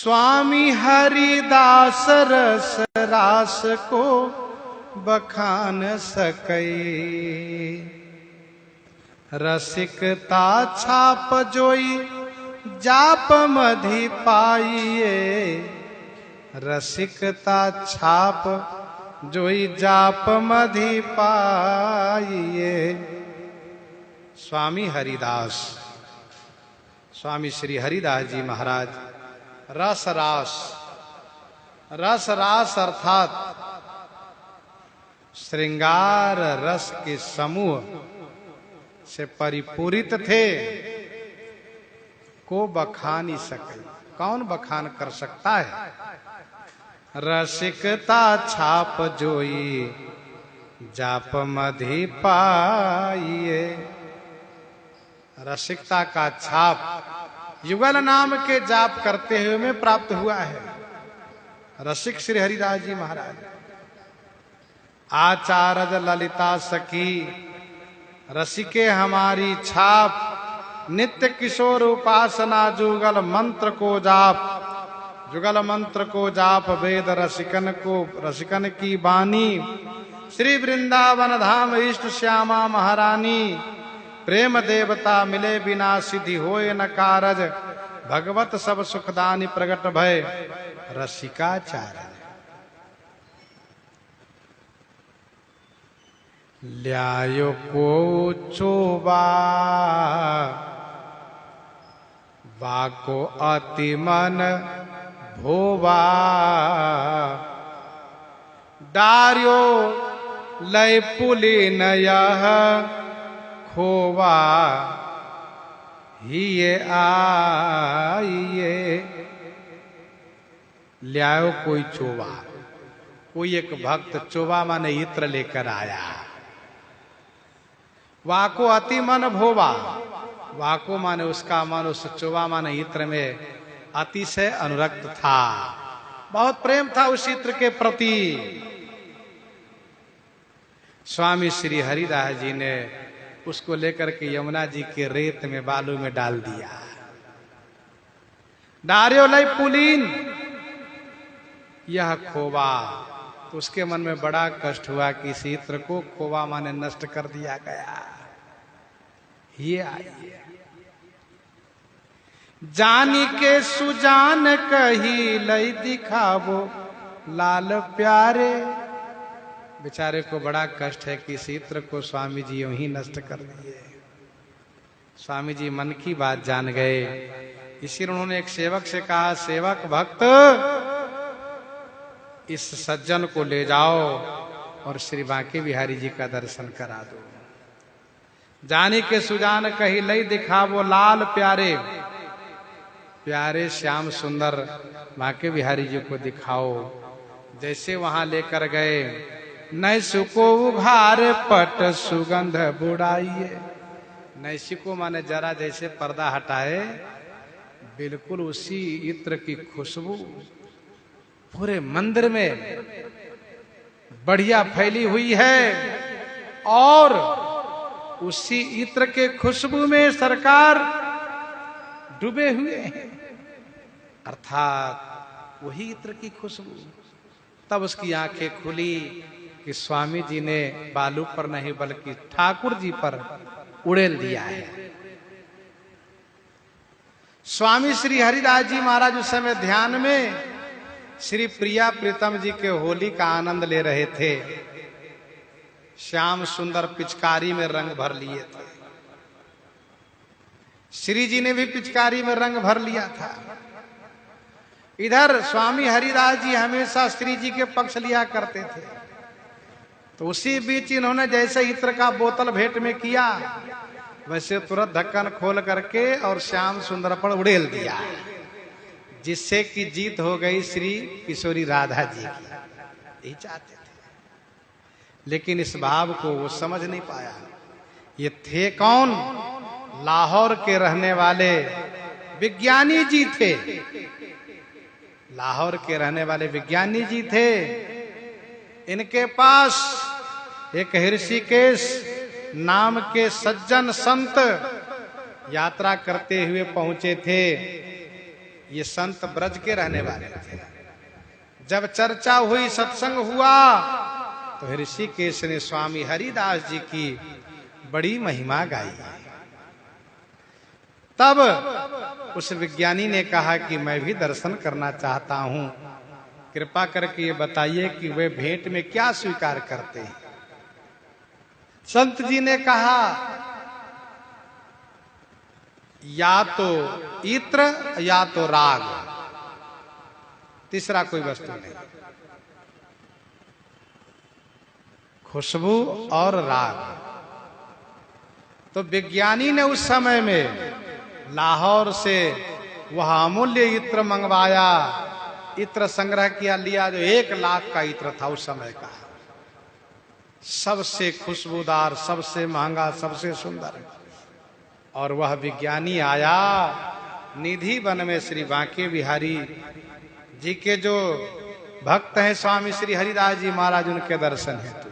स्वामी हरिदास रस रास को बखान सकै, रसिकता छाप जोई जाप मधि पाइए, रसिकता छाप जोई जाप मधि पाइए। स्वामी हरिदास, स्वामी श्री हरिदास जी महाराज रस रास, रस रास अर्थात श्रृंगार रस के समूह से परिपूरित थे, को बखान ही सके। कौन बखान कर सकता है? रसिकता छाप जोई जाप मधि पाइए। रसिकता का छाप युगल नाम के जाप करते हुए में प्राप्त हुआ है। रसिक श्री हरिदास जी महाराज। आचार्य ललिता सखी रसिके हमारी छाप, नित्य किशोर उपासना जुगल मंत्र को जाप, जुगल मंत्र को जाप वेद रसिकन को, रसिकन की बानी। श्री वृंदावन धाम इष्ट श्यामा महारानी, प्रेम देवता मिले बिना सिद्धि होए न कारज, भगवत सब सुखदानी प्रगट भय रसिकाचार्य। ल्यायो को चोबा बाको अति मन भोवा, डार्यो लय पुलिन यह खोवा, हिये आइये। ल्यायो कोई चोबा, कोई एक भक्त चोबा माने इत्र लेकर आया। वाको अति मन भोवा, वाको माने उसका मन उस चोबा माने इत्र में अतिशय अनुरक्त था, बहुत प्रेम था उस इत्र के प्रति। स्वामी श्री हरिदास जी ने उसको लेकर के यमुना जी के रेत में बालू में डाल दिया। डार्यो लय पुलीन यह खोवा, तो उसके मन में बड़ा कष्ट हुआ कि इस इत्र को खोवा माने नष्ट कर दिया गया। ये आइए जानी के सुजान कही लई दिखावो लाल प्यारे। बेचारे को बड़ा कष्ट है कि इस इत्र को स्वामी जी यूं ही नष्ट कर दिए। स्वामी जी मन की बात जान गए, इसीलिए उन्होंने एक सेवक से कहा, सेवक भक्त इस सज्जन को ले जाओ और श्री बांके बिहारी जी का दर्शन करा दो। जानी के सुजान कही लई दिखावो लाल प्यारे, प्यारे श्याम सुंदर बांके बिहारी जी को दिखाओ। जैसे वहां लेकर गए, नैसुको उघार पट सुगंध बुड़ाइए। नैसिको माने जरा जैसे पर्दा हटाए, बिल्कुल उसी इत्र की खुशबू पूरे मंदिर में बढ़िया फैली हुई है। और उसी इत्र के खुशबू में सरकार डूबे हुए हैं, अर्थात वही इत्र की खुशबू। तब उसकी आंखें खुली कि स्वामी जी ने बालू पर नहीं बल्कि ठाकुर जी पर उड़ेल दिया है। स्वामी श्री हरिदास जी महाराज उस समय ध्यान में श्री प्रिया प्रीतम जी के होली का आनंद ले रहे थे। श्याम सुंदर पिचकारी में रंग भर लिए थे। श्री जी ने भी पिचकारी में रंग भर लिया था। इधर स्वामी हरिदास जी हमेशा श्री जी के पक्ष लिया करते थे। तो उसी बीच इन्होंने जैसे इत्र का बोतल भेंट में किया, वैसे तुरंत ढक्कन खोल करके और श्याम सुंदर पर उड़ेल दिया, जिससे कि जीत हो गई श्री किशोरी राधा जी की। यही चाहते थे, लेकिन इस भाव को वो समझ नहीं पाया। ये थे कौन? लाहौर के रहने वाले विज्ञानी जी थे। लाहौर के रहने वाले विज्ञानी जी थे। इनके पास एक ऋषिकेश नाम के सज्जन संत यात्रा करते हुए पहुंचे थे। ये संत ब्रज के रहने वाले थे। जब चर्चा हुई, सत्संग हुआ, तो ऋषिकेश ने स्वामी हरिदास जी की बड़ी महिमा गाई। तब उस विज्ञानी ने कहा कि मैं भी दर्शन करना चाहता हूं, कृपा करके ये बताइए कि वे भेंट में क्या स्वीकार करते हैं। संत जी ने कहा, या तो इत्र या तो राग, तीसरा कोई वस्तु नहीं। खुशबू और राग। तो विज्ञानी ने उस समय में लाहौर से वह अमूल्य इत्र मंगवाया, इत्र संग्रह किया, लिया, जो 1 लाख का इत्र था उस समय का, सबसे खुशबूदार, सबसे महंगा, सबसे सुंदर। और वह विज्ञानी आया निधि वन में श्री बांके बिहारी जी के जो भक्त हैं स्वामी श्री हरिदास जी महाराज, उनके दर्शन हेतु।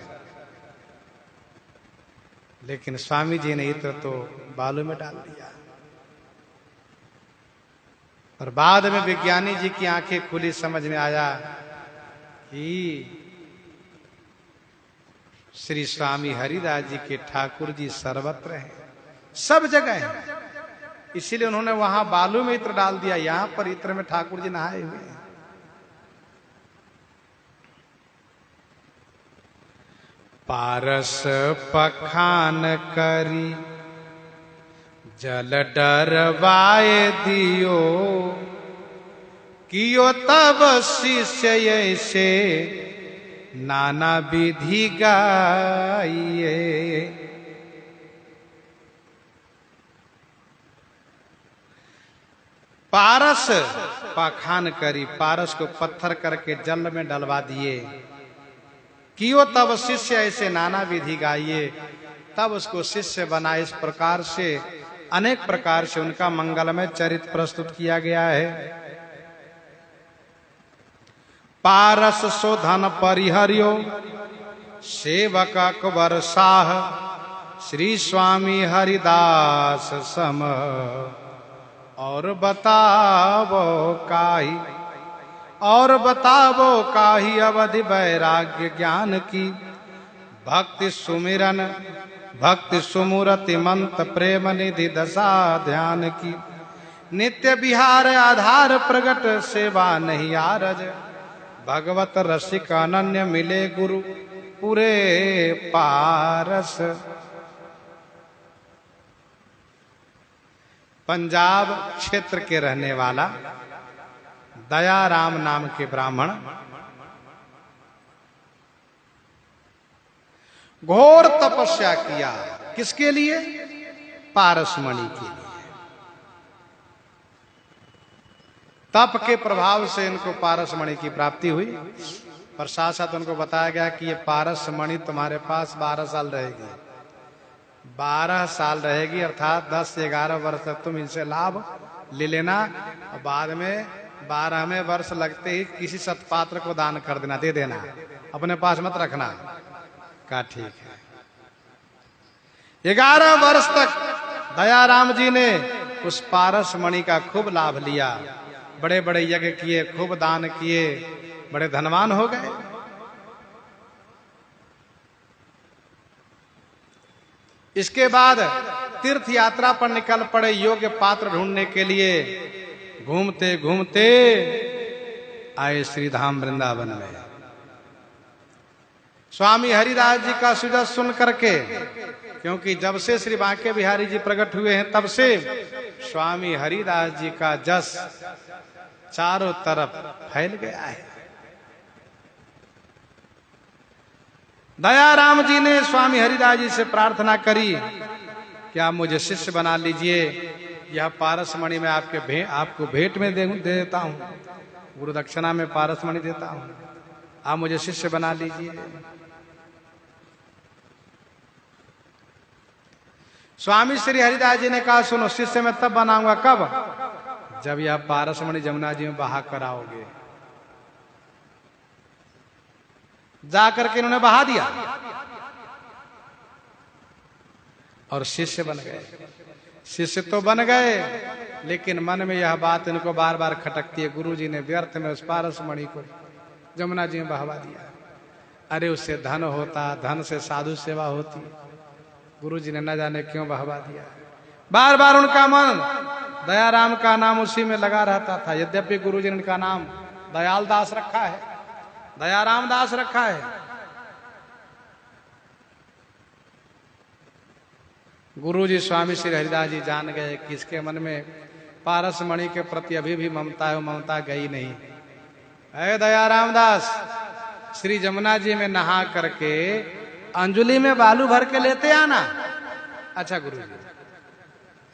लेकिन स्वामी जी ने इत्र तो बालू में डाल दिया। और बाद में विज्ञानी जी की आंखें खुली, समझ में आया कि श्री स्वामी हरिदास जी के ठाकुर जी सर्वत्र हैं, सब जगह हैं। इसीलिए उन्होंने वहां बालू में इत्र डाल दिया, यहां पर इत्र में ठाकुर जी नहाए हुए हैं। पारस पखान करी जल डरवाए दियो, कियो तब शिष्य ऐसे नाना विधि गाइए। पारस पाखान करी, पारस को पत्थर करके जल में डलवा दिए। कियो तब शिष्य ऐसे नाना विधि गाइए, तब उसको शिष्य बना। इस प्रकार से अनेक प्रकार से उनका मंगलमय चरित्र प्रस्तुत किया गया है। पारस शोधन परिहर्यो सेवक अकबर शाह, श्री स्वामी हरिदास सम और बतावो काहि, और बतावो काहि अवधि वैराग्य ज्ञान की। भक्ति सुमिरन भक्ति सुमुरति मंत प्रेम निधि दशा ध्यान की। नित्य विहार आधार प्रगट सेवा नहीं आरज, भगवत रसिक अनन्य मिले गुरु पूरे पारस। पंजाब क्षेत्र के रहने वाला दयाराम नाम के ब्राह्मण घोर तपस्या किया। किसके लिए? पारसमणि के लिए। तप के प्रभाव से इनको पारसमणि की प्राप्ति हुई। पर साथ साथ उनको बताया गया कि ये पारसमणि तुम्हारे पास 12 साल रहेगी। 12 साल रहेगी, अर्थात 10 से 11 वर्ष तक तुम इनसे लाभ ले लेना, और बाद में 12वें वर्ष लगते ही किसी सत्पात्र को दान कर देना, दे देना, अपने पास मत रखना। का ठीक है। 11 वर्ष तक दयाराम जी ने उस पारसमणि का खूब लाभ लिया। बड़े बड़े यज्ञ किए, खूब दान किए, बड़े धनवान हो गए। इसके बाद तीर्थ यात्रा पर निकल पड़े योग्य पात्र ढूंढने के लिए। घूमते घूमते आए श्री धाम वृंदावन में। स्वामी हरिदास जी का सुजस सुन करके, क्योंकि जब से श्री बांके बिहारी जी प्रकट हुए हैं तब से स्वामी हरिदास जी का जस चारों तरफ फैल गया है। दयाराम जी ने स्वामी हरिदास जी से प्रार्थना करी कि आप मुझे शिष्य बना लीजिए, यह पारसमणि मैं आपको भेंट में दे देता हूं, गुरु दक्षिणा में पारसमणि देता हूं, आप मुझे शिष्य बना लीजिए। स्वामी श्री हरिदास जी ने कहा, सुनो, शिष्य मैं तब बनाऊंगा, कब? जब यह पारसमणि जमुना जी में बहा कराओगे। जाकर के इन्होंने बहा दिया और शिष्य बन गए। शिष्य तो बन गए, लेकिन मन में यह बात इनको बार बार खटकती है, गुरुजी ने व्यर्थ में उस पारस मणि को जमुना जी में बहवा दिया। अरे उससे धन होता, धन से साधु सेवा होती, गुरुजी ने न जाने क्यों बहवा दिया। बार बार उनका मन दयाराम का नाम उसी में लगा रहता था। यद्यपि गुरुजी ने इनका नाम दयाल दास रखा है, दयाराम दास रखा है। गुरुजी स्वामी श्री हरिदास जी जान गए कि इसके मन में पारस मणि के प्रति अभी भी ममता है, वो ममता गई नहीं। अरे दयाराम दास, श्री जमुना जी में नहा करके अंजुलि में बालू भर के लेते आना। अच्छा गुरुजी।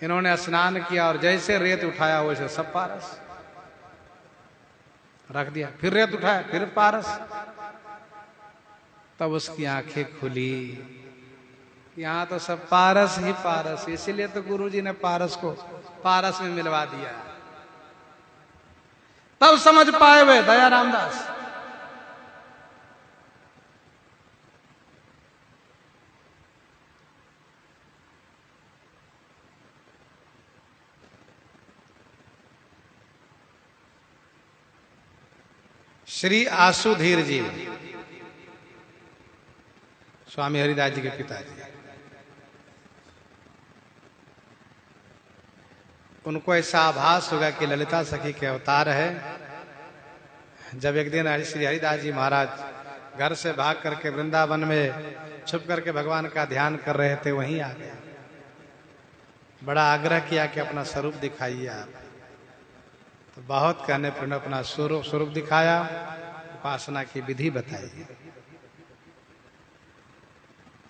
इन्होंने स्नान किया और जैसे रेत उठाया वैसे सब पारस रख दिया, फिर रेत उठाया, फिर पारस। तब उसकी आंखें खुली, यहां तो सब पारस ही पारस, इसीलिए तो गुरुजी ने पारस को पारस में मिलवा दिया। तब समझ पाए वे दयाराम दास। श्री आशुधीर जी स्वामी हरिदास जी के पिताजी, उनको ऐसा आभास होगा कि ललिता सखी के अवतार है। जब एक दिन श्री हरिदास जी महाराज घर से भाग करके वृंदावन में छुप करके भगवान का ध्यान कर रहे थे, वहीं आ गए। बड़ा आग्रह किया कि अपना स्वरूप दिखाइए आप। तो बहुत कहने पर अपना स्वरूप दिखाया, उपासना की विधि बताई।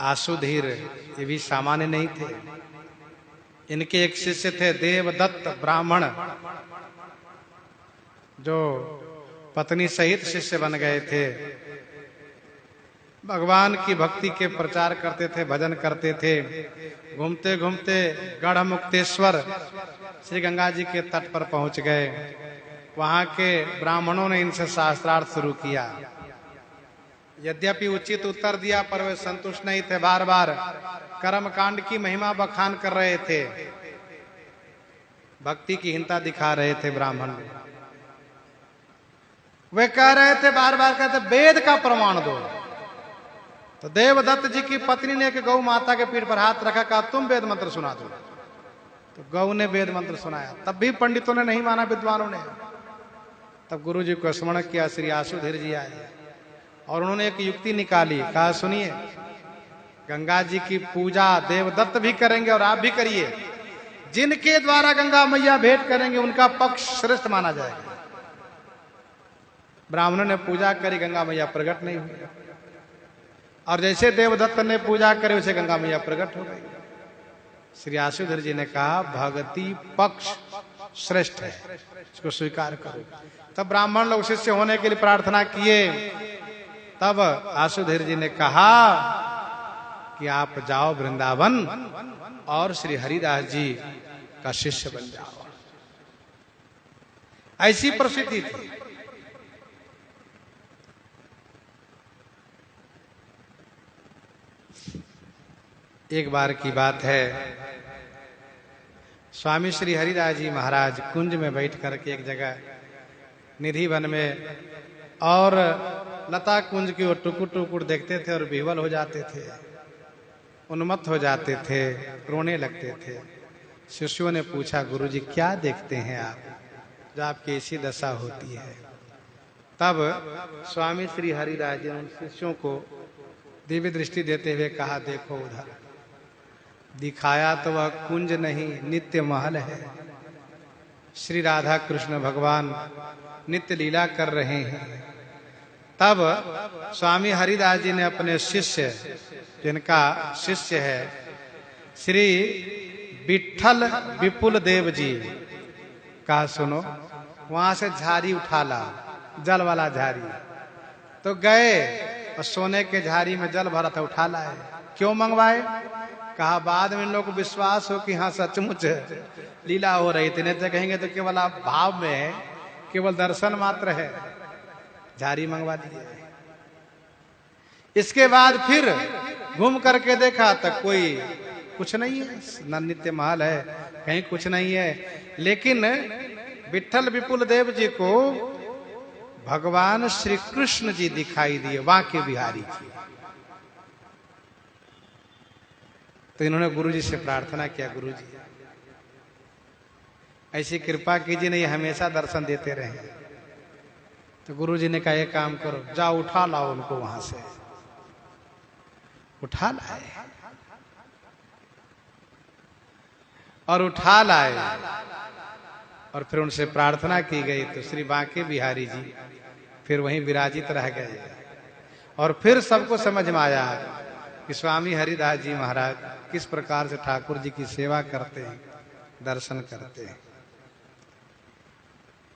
आशुधीर ये भी सामान्य नहीं थे। इनके एक शिष्य थे देवदत्त ब्राह्मण, जो पत्नी सहित शिष्य बन गए थे। भगवान की भक्ति के प्रचार करते थे, भजन करते थे। घूमते घूमते गढ़ मुक्तेश्वर श्री गंगा जी के तट पर पहुंच गए। वहां के ब्राह्मणों ने इनसे शास्त्रार्थ शुरू किया। यद्यपि उचित उत्तर दिया पर वे संतुष्ट नहीं थे, बार बार कर्म कांड की महिमा बखान कर रहे थे, भक्ति की हीनता दिखा रहे थे ब्राह्मण। वे कह रहे थे, बार बार कहते वेद का प्रमाण दो। तो देवदत्त जी की पत्नी ने गौ माता के पीठ पर हाथ रखा, कहा तुम वेद मंत्र सुना दो। तो गौ ने वेद मंत्र सुनाया, तब भी पंडितों ने नहीं माना, विद्वानों ने। तब गुरु जी को स्मरण किया, श्री आशुधीर जी आए और उन्होंने एक युक्ति निकाली। कहा सुनिए, गंगा जी की पूजा देवदत्त भी करेंगे और आप भी करिए। जिनके द्वारा गंगा मैया भेंट करेंगे उनका पक्ष श्रेष्ठ माना जाएगा। ब्राह्मणों ने पूजा करी, गंगा मैया प्रकट नहीं हुई। और जैसे देवदत्त ने पूजा करी वैसे गंगा मैया प्रकट हो गई। श्री आशुधीर जी ने कहा भक्ति पक्ष श्रेष्ठ है, इसको स्वीकार करो। तब ब्राह्मण लोग शिष्य होने के लिए प्रार्थना किए। तब आशुधीर जी ने कहा कि आप जाओ वृंदावन और श्री हरिदास जी का शिष्य बन जाओ। ऐसी प्रसिद्धि थी। एक बार की बात है, स्वामी श्री हरिदास जी महाराज कुंज में बैठ करके एक जगह निधि वन में और लता कुंज की ओर टुकुर टुकुर देखते थे और विह्वल हो जाते थे, उन्मत्त हो जाते थे, रोने लगते थे। शिष्यों ने पूछा, गुरुजी क्या देखते हैं आप जो आपकी ऐसी दशा होती है? तब स्वामी श्री हरिदास जी ने उन शिष्यों को दिव्य दृष्टि देते हुए कहा, देखो उधर। दिखाया तो वह कुंज नहीं, नित्य महल है। श्री राधा कृष्ण भगवान नित्य लीला कर रहे हैं। तब स्वामी हरिदास जी ने अपने शिष्य, जिनका शिष्य है श्री विठल विपुल देव जी, कहा सुनो, वहां से झाड़ी उठा ला, जल वाला झाड़ी। तो गए और सोने के झाड़ी में जल भरा था, उठा लाए। क्यों मंगवाए? कहा बाद में इन लोगों को विश्वास हो कि हाँ सचमुच लीला हो रही थी, नहीं तो कहेंगे तो केवल आप भाव में है, केवल दर्शन मात्र है। झाड़ी मंगवा दिए। इसके बाद फिर घूम करके देखा तो कोई कुछ नहीं है, न नित्य महल है, कहीं कुछ नहीं है। लेकिन विठल विपुल देव जी को भगवान श्री कृष्ण जी दिखाई दिए, बांके बिहारी जी। तो इन्होंने गुरु जी से प्रार्थना किया, गुरु जी ऐसी कृपा कीजिए, नहीं हमेशा दर्शन देते रहे। तो गुरु जी ने कहा एक काम करो, जाओ उठा लाओ उनको, वहां से उठा लाए और उठा लाए और फिर उनसे प्रार्थना की गई। तो श्री बांके बिहारी जी फिर वहीं विराजित रह गए। और फिर सबको समझ में आया कि स्वामी हरिदास जी महाराज किस प्रकार से ठाकुर जी की सेवा करते हैं, दर्शन करते हैं।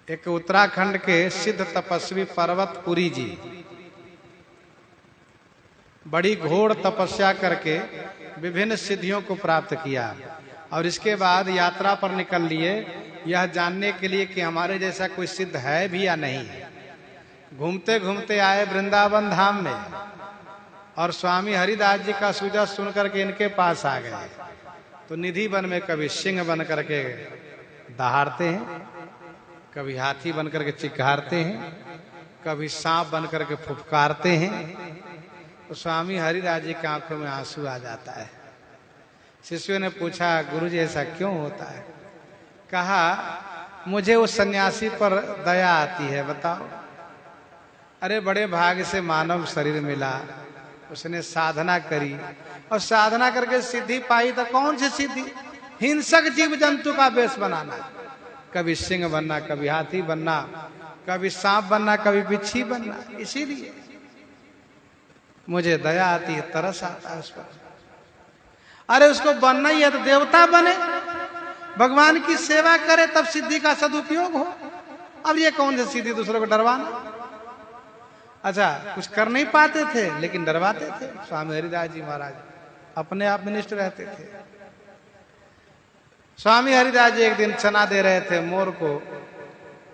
एक उत्तराखंड के सिद्ध तपस्वी पर्वतपुरी जी बड़ी घोर तपस्या करके विभिन्न सिद्धियों को प्राप्त किया और इसके बाद यात्रा पर निकल लिए, यह जानने के लिए कि हमारे जैसा कोई सिद्ध है भी या नहीं। घूमते घूमते आए वृंदावन धाम में और स्वामी हरिदास जी का सूजा सुन करके इनके पास आ गए। तो निधि वन में कभी सिंह बन करके दहाड़ते हैं, कभी हाथी बन करके चिक्कारते हैं, कभी सांप बन करके फुफकारते हैं। तो स्वामी हरिदास जी की आंखों में आंसू आ जाता है। शिष्यों ने पूछा, गुरुजी ऐसा क्यों होता है? कहा, मुझे उस सन्यासी पर दया आती है, बताओ। अरे बड़े भाग्य से मानव शरीर मिला, उसने साधना करी और साधना करके सिद्धि पाई। तो कौन सी सिद्धि? हिंसक जीव जंतु का वेश बनाना, कभी सिंह बनना, कभी हाथी बनना, कभी सांप बनना, कभी बिच्छी बनना। इसीलिए मुझे दया आती है, तरस आता है उस पर। अरे उसको बनना ही है तो देवता बने, भगवान की सेवा करे, तब सिद्धि का सदुपयोग हो। अब ये कौन सी सिद्धि दूसरों को डरवाना? अच्छा, कुछ कर नहीं पाते थे लेकिन डरवाते थे। स्वामी हरिदास जी महाराज अपने आप में निष्ठ रहते थे। स्वामी हरिदास जी एक दिन चना दे रहे थे मोर को,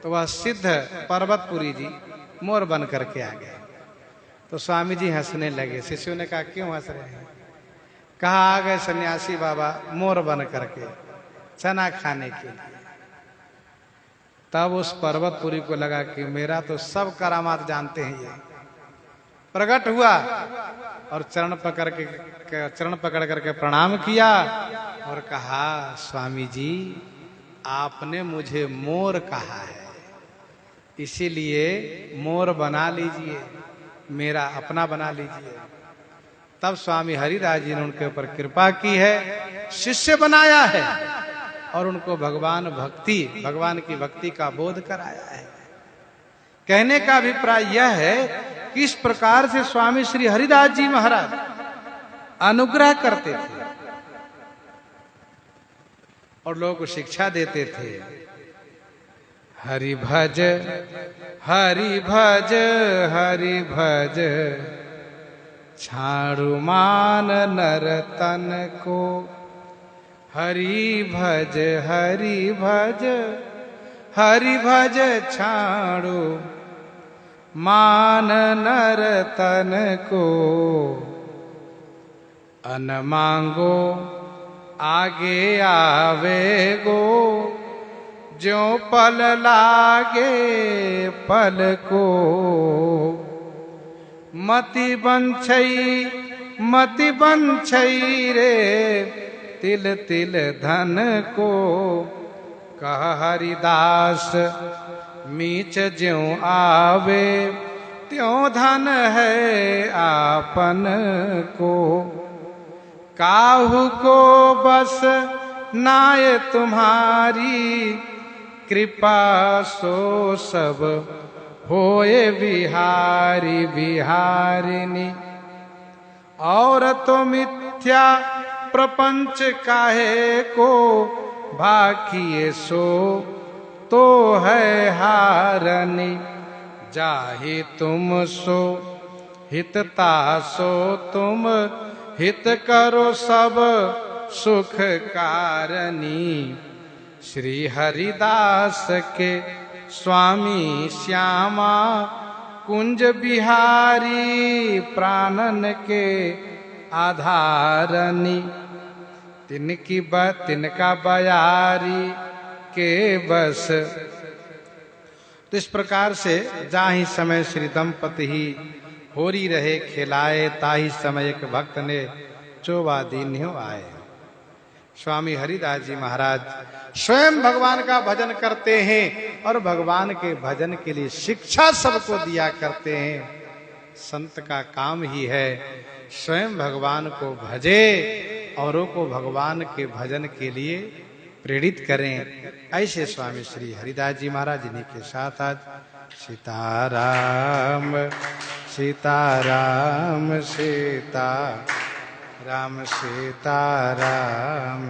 तो वह सिद्ध पर्वतपुरी जी मोर बन करके आ गए। तो स्वामी जी हंसने लगे। शिष्यों ने कहा, क्यों हंस रहे हैं? कहा, आ गए सन्यासी बाबा मोर बन करके चना खाने के लिए। तब उस पर्वतपुरी को लगा कि मेरा तो सब करामात जानते हैं। ये प्रकट हुआ और चरण पकड़ करके प्रणाम किया और कहा, स्वामी जी आपने मुझे मोर कहा है, इसीलिए मोर बना लीजिए, मेरा अपना बना लीजिए। तब स्वामी हरिदास जी ने उनके ऊपर कृपा की है, शिष्य बनाया है और उनको भगवान की भक्ति का बोध कराया है। कहने का अभिप्राय यह है कि इस प्रकार से स्वामी श्री हरिदास जी महाराज अनुग्रह करते थे और लोगों को शिक्षा देते थे। हरि भज हरि भज हरि भज, छाड़ू मान नर तन को। हरि भज हरि भज हरि भज, छाड़ू मान नर तन को। अन मांगो आगे आवे गो, ज्यों पल लागे पल को। मति बंछई रे, तिल तिल धन को। कह हरिदास मीच ज्यों आवे, त्यों धन है आपन को। काहू को बस नाय तुम्हारी, कृपा सो सब होए बिहारी बिहारिनी। और तो मिथ्या प्रपंच काहे को, भाकिए सो तो है हारनी। जाहि तुम सो हितता सो तुम, हित करो सब सुख कारनी। श्री हरिदास के स्वामी श्यामा, कुंज बिहारी प्राणन के आधारनी। तिनका बयारी के बस। तो इस प्रकार से जाहि समय श्री दंपति ही होरी रहे खिलाए, ताहि समय एक भक्त ने चोबा दीन्यो आए। स्वामी हरिदास जी महाराज स्वयं भगवान का भजन करते हैं और भगवान के भजन के लिए शिक्षा सबको दिया करते हैं। संत का काम ही है स्वयं भगवान को भजे, औरों को भगवान के भजन के लिए प्रेरित करें। ऐसे स्वामी श्री हरिदास जी महाराज इन्हीं के साथ आज सीताराम सीताराम सीताराम सीताराम।